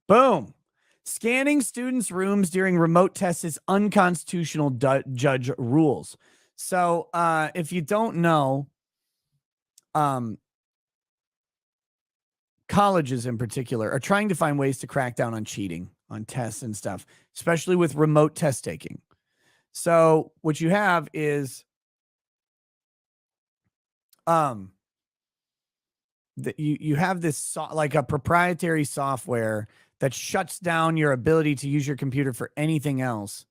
Boom. Scanning students' rooms during remote tests is unconstitutional, judge rules. So if you don't know, colleges in particular are trying to find ways to crack down on cheating on tests and stuff, especially with remote test taking. So what you have is that you have this like a proprietary software that shuts down your ability to use your computer for anything else,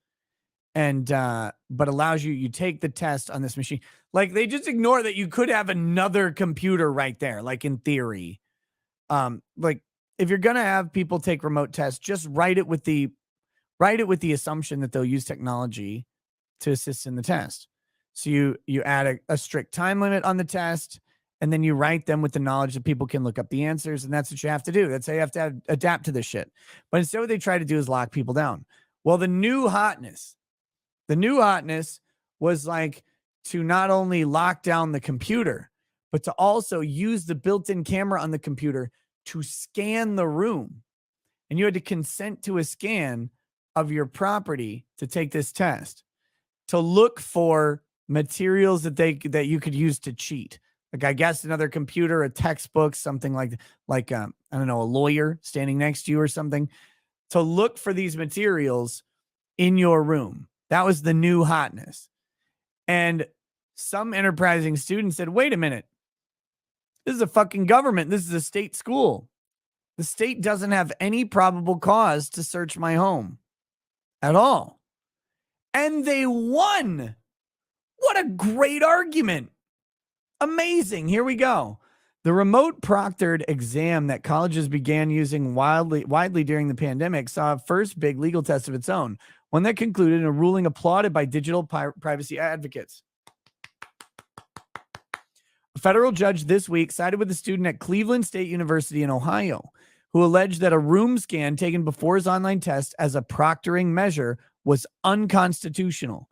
and but allows you take the test on this machine. Like they just ignore that you could have another computer right there, like in theory. Like if you're gonna have people take remote tests, just write it with the assumption that they'll use technology to assist in the test. So you add a strict time limit on the test, and then you write them with the knowledge that people can look up the answers, and that's what you have to do. That's how you have to adapt to this shit. But instead, what they try to do is lock people down. Well, the new hotness was like to not only lock down the computer, but to also use the built-in camera on the computer to scan the room. And you had to consent to a scan of your property to take this test, to look for materials that you could use to cheat. Like I guess another computer, a textbook, something like I don't know, a lawyer standing next to you or something, to look for these materials in your room. That was the new hotness. And some enterprising students said, wait a minute, this is a fucking government. This is a state school. The state doesn't have any probable cause to search my home at all. And they won. What a great argument. Amazing. Here we go. The remote proctored exam that colleges began using widely during the pandemic saw a first big legal test of its own, one that concluded in a ruling applauded by digital privacy advocates. A federal judge this week sided with a student at Cleveland State University in Ohio who alleged that a room scan taken before his online test as a proctoring measure was unconstitutional.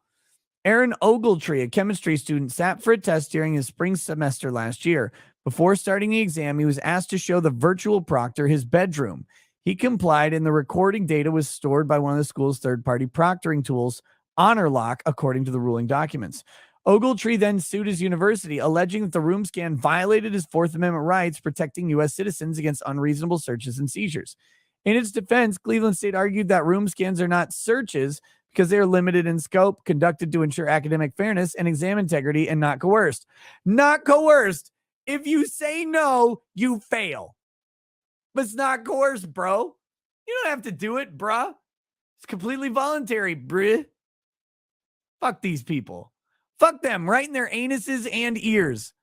Aaron Ogletree, a chemistry student, sat for a test during his spring semester last year. Before starting the exam, he was asked to show the virtual proctor his bedroom. He complied, and the recording data was stored by one of the school's third-party proctoring tools, HonorLock, according to the ruling documents. Ogletree then sued his university, alleging that the room scan violated his Fourth Amendment rights protecting U.S. citizens against unreasonable searches and seizures. In its defense, Cleveland State argued that room scans are not searches because they are limited in scope, conducted to ensure academic fairness and exam integrity, and not coerced. Not coerced. If you say no, you fail. But it's not coerced, bro. You don't have to do it, bruh. It's completely voluntary, bruh. Fuck these people. Fuck them right in their anuses and ears.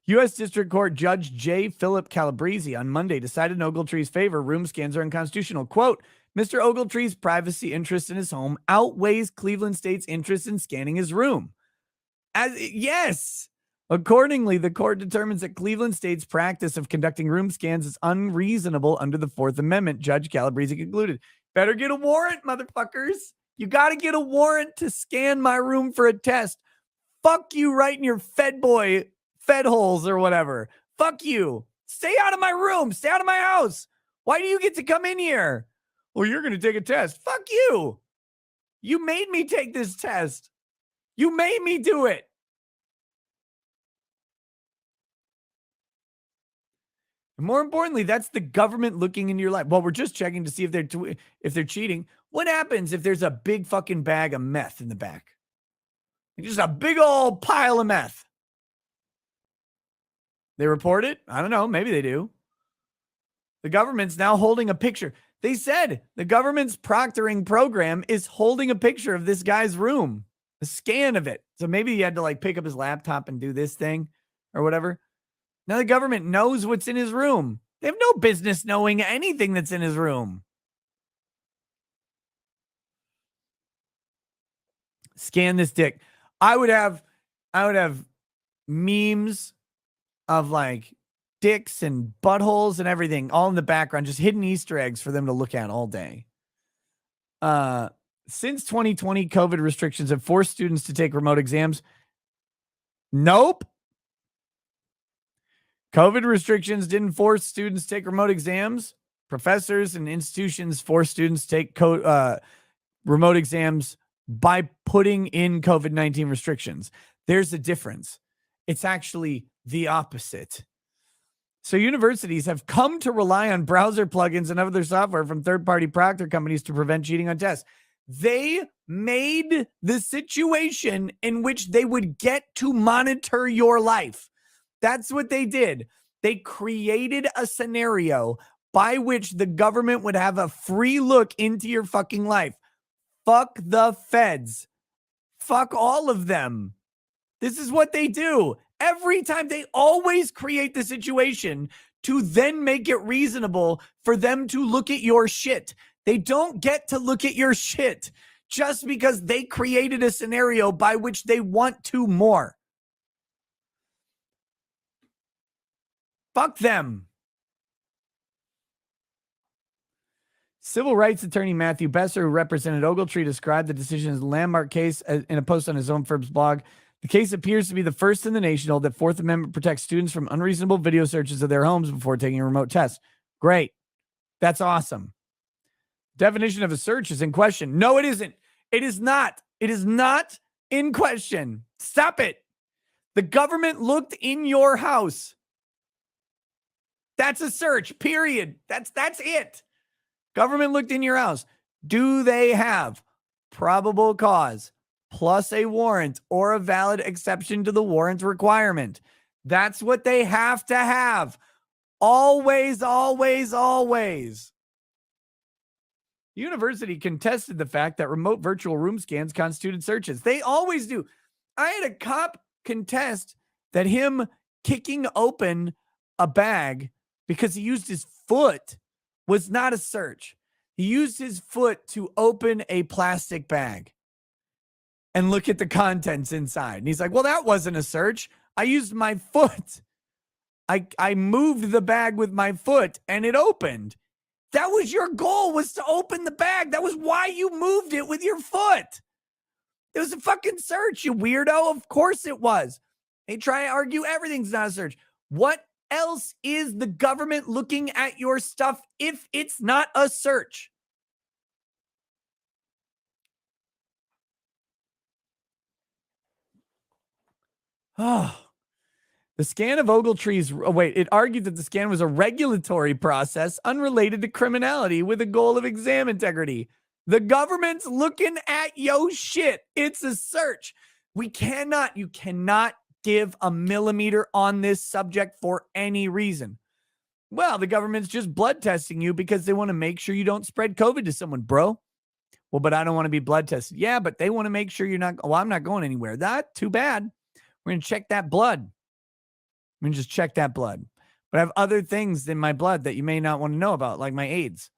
U.S. District Court Judge J. Philip Calabrese on Monday decided in Ogletree's favor room scans are unconstitutional. Quote, Mr. Ogletree's privacy interest in his home outweighs Cleveland State's interest in scanning his room. Yes. Accordingly, the court determines that Cleveland State's practice of conducting room scans is unreasonable under the Fourth Amendment, Judge Calabrese concluded. Better get a warrant, motherfuckers. You got to get a warrant to scan my room for a test. Fuck you right in your fed holes or whatever. Fuck you. Stay out of my room. Stay out of my house. Why do you get to come in here? Well, you're going to take a test. Fuck you. You made me take this test. You made me do it. And more importantly, that's the government looking into your life. Well, we're just checking to see if they're cheating. What happens if there's a big fucking bag of meth in the back? Just a big old pile of meth. They report it? I don't know. Maybe they do. The government's now holding a picture. They said the government's proctoring program is holding a picture of this guy's room, a scan of it. So maybe he had to like pick up his laptop and do this thing or whatever. Now the government knows what's in his room. They have no business knowing anything that's in his room. Scan this dick. I would have memes of like dicks and buttholes and everything all in the background, just hidden Easter eggs for them to look at all day. Since 2020, COVID restrictions have forced students to take remote exams. Nope. COVID restrictions didn't force students to take remote exams. Professors and institutions forced students to take remote exams by putting in COVID-19 restrictions. There's a difference. It's actually the opposite. So universities have come to rely on browser plugins and other software from third-party proctor companies to prevent cheating on tests. They made the situation in which they would get to monitor your life. That's what they did. They created a scenario by which the government would have a free look into your fucking life. Fuck the feds. Fuck all of them. This is what they do. Every time they always create the situation to then make it reasonable for them to look at your shit. They don't get to look at your shit just because they created a scenario by which they want to more. Fuck them. Civil rights attorney Matthew Besser, who represented Ogletree, described the decision as a landmark case in a post on his own firm's blog. The case appears to be the first in the nation to hold that Fourth Amendment protects students from unreasonable video searches of their homes before taking a remote test. Great. That's awesome. Definition of a search is in question. No, it isn't. It is not. It is not in question. Stop it. The government looked in your house. That's a search, period. That's it. Government looked in your house. Do they have probable cause plus a warrant or a valid exception to the warrant requirement? That's what they have to have. Always, always, always. The university contested the fact that remote virtual room scans constituted searches. They always do. I had a cop contest that him kicking open a bag because he used his foot was not a search. He used his foot to open a plastic bag and look at the contents inside. And he's like, well, that wasn't a search. I used my foot. I moved the bag with my foot and it opened. That was your goal, was to open the bag. That was why you moved it with your foot. It was a fucking search, you weirdo. Of course it was. They try to argue everything's not a search. What else is the government looking at your stuff if it's not a search? Oh, the scan of Ogletree's, it argued that the scan was a regulatory process unrelated to criminality with a goal of exam integrity. The government's looking at yo shit. It's a search. You cannot give a millimeter on this subject for any reason. Well, the government's just blood testing you because they want to make sure you don't spread COVID to someone, bro. Well, but I don't want to be blood tested. Yeah, but they want to make sure you're not. Well, I'm not going anywhere. That too bad. We're going to check that blood. I'm going to just check that blood. But I have other things in my blood that you may not want to know about, like my AIDS.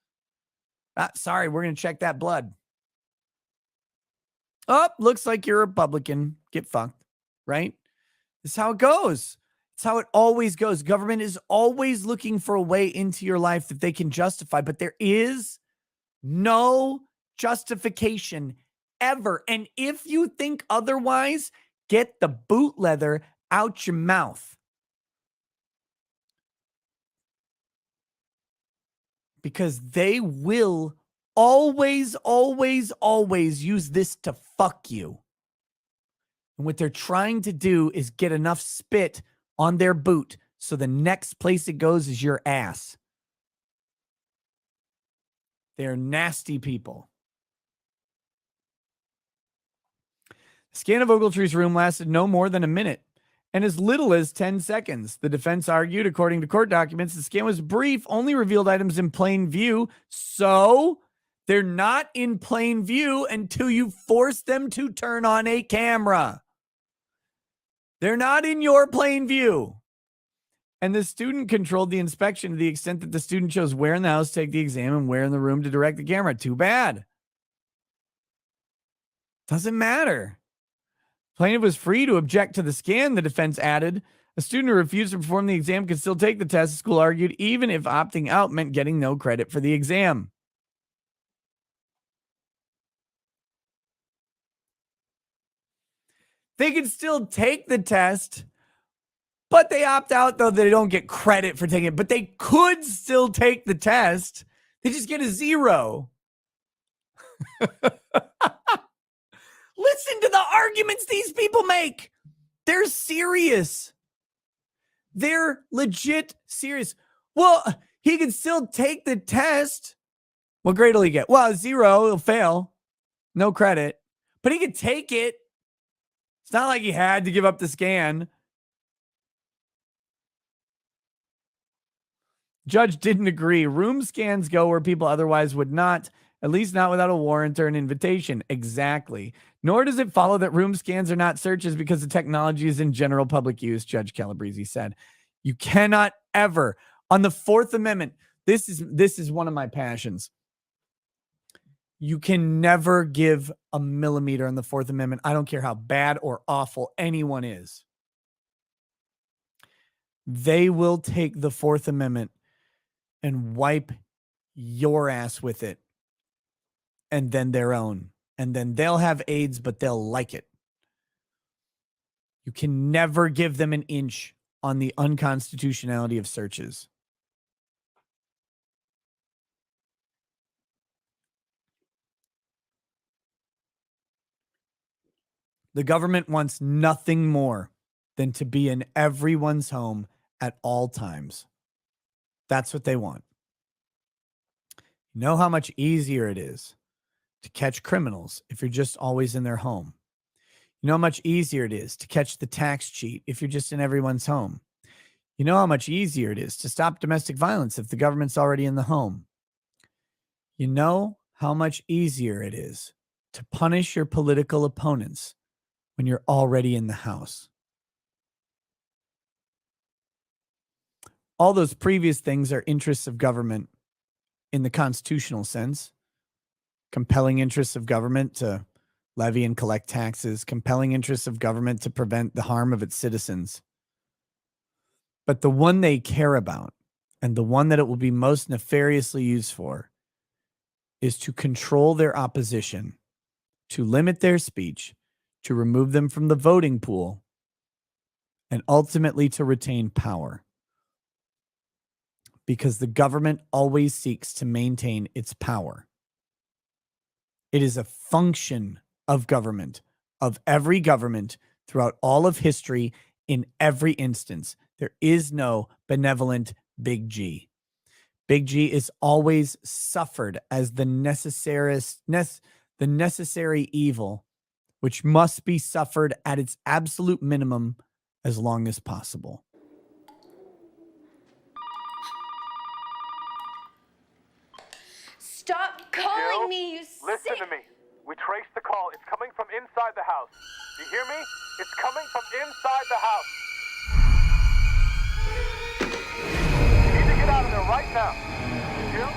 Sorry, we're going to check that blood. Oh, looks like you're a Republican. Get fucked, right? This is how it goes. It's how it always goes. Government is always looking for a way into your life that they can justify, but there is no justification ever. And if you think otherwise, get the boot leather out your mouth. Because they will always, always, always use this to fuck you. And what they're trying to do is get enough spit on their boot so the next place it goes is your ass. They're nasty people. The scan of Ogletree's room lasted no more than a minute and as little as 10 seconds. The defense argued, according to court documents, the scan was brief, only revealed items in plain view. So they're not in plain view until you force them to turn on a camera. They're not in your plain view. And the student controlled the inspection to the extent that the student chose where in the house to take the exam and where in the room to direct the camera. Too bad. Doesn't matter. Plaintiff was free to object to the scan, the defense added. A student who refused to perform the exam could still take the test, the school argued, even if opting out meant getting no credit for the exam. They could still take the test, But they opt out, though. They don't get credit for taking it. But they could still take the test. They just get a 0. Listen to the arguments these people make. They're serious. They're legit serious. Well, he can still take the test. What grade will he get? Well, 0. He'll fail. No credit. But he could take it. It's not like he had to give up the scan. Judge didn't agree. Room scans go where people otherwise would not, at least not without a warrant or an invitation. Exactly. Nor does it follow that room scans are not searches because the technology is in general public use, Judge Calabresi said. You cannot ever, on the Fourth Amendment, this is one of my passions. You can never give a millimeter on the Fourth Amendment. I don't care how bad or awful anyone is. They will take the Fourth Amendment and wipe your ass with it, and then their own. And then they'll have AIDS, but they'll like it. You can never give them an inch on the unconstitutionality of searches. The government wants nothing more than to be in everyone's home at all times. That's what they want. You know how much easier it is to catch criminals if you're just always in their home. You know how much easier it is to catch the tax cheat if you're just in everyone's home. You know how much easier it is to stop domestic violence if the government's already in the home. You know how much easier it is to punish your political opponents when you're already in the house. All those previous things are interests of government in the constitutional sense. Compelling interests of government to levy and collect taxes, compelling interests of government to prevent the harm of its citizens. But the one they care about, and the one that it will be most nefariously used for, is to control their opposition, to limit their speech, to remove them from the voting pool, and ultimately to retain power. Because the government always seeks to maintain its power. It is a function of government, of every government throughout all of history, in every instance. There is no benevolent Big G. Big G is always suffered as the necessary evil, which must be suffered at its absolute minimum as long as possible. Stop calling me, you Listen to me. We traced the call. It's coming from inside the house. You hear me? It's coming from inside the house. You need to get out of there right now. You?